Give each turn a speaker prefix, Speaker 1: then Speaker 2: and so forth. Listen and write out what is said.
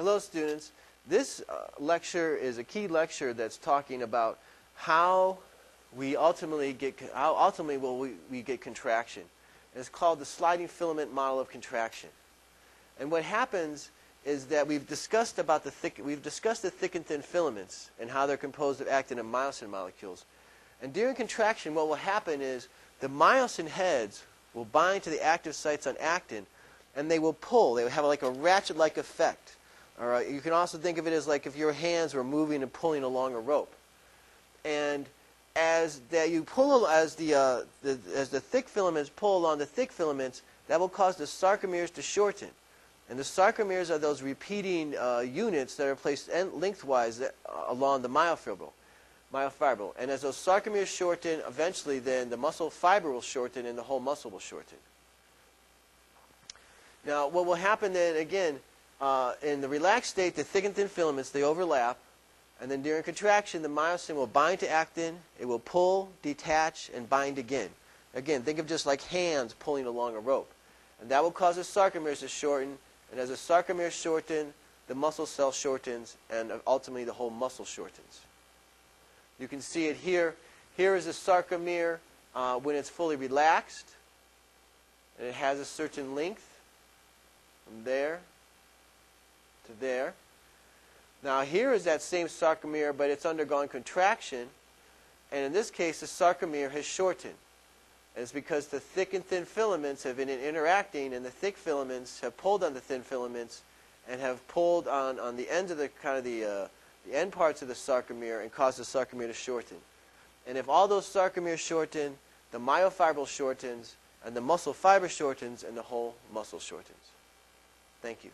Speaker 1: hello students. This lecture is a key lecture that's talking about how we ultimately get we get contraction. And it's called the sliding filament model of contraction. And what happens is that we've discussed the thick and thin filaments and how they're composed of actin and myosin molecules. And during contraction, what will happen is the myosin heads will bind to the active sites on actin, and they will pull. They will have like a ratchet-like effect. All right. You can also think of it as like if your hands were moving and pulling along a rope. And as the thick filaments pull along the thick filaments, that will cause the sarcomeres to shorten. And the sarcomeres are those repeating units that are placed lengthwise along the myofibril. And as those sarcomeres shorten, eventually then the muscle fiber will shorten and the whole muscle will shorten. Now, what will happen then, again, in the relaxed state, the thick and thin filaments, they overlap. And then during contraction, the myosin will bind to actin. It will pull, detach, and bind again. Again, think of just like hands pulling along a rope. And that will cause the sarcomeres to shorten. And as the sarcomeres shorten, the muscle cell shortens, and ultimately the whole muscle shortens. You can see it here. Here is a sarcomere when it's fully relaxed. And it has a certain length from there to there. Now here is that same sarcomere, but it's undergone contraction. And in this case, the sarcomere has shortened. And it's because the thick and thin filaments have been interacting, and the thick filaments have pulled on the thin filaments and have pulled on the ends of the end parts of the sarcomere and caused the sarcomere to shorten. And if all those sarcomeres shorten, the myofibril shortens, and the muscle fiber shortens, and the whole muscle shortens. Thank you.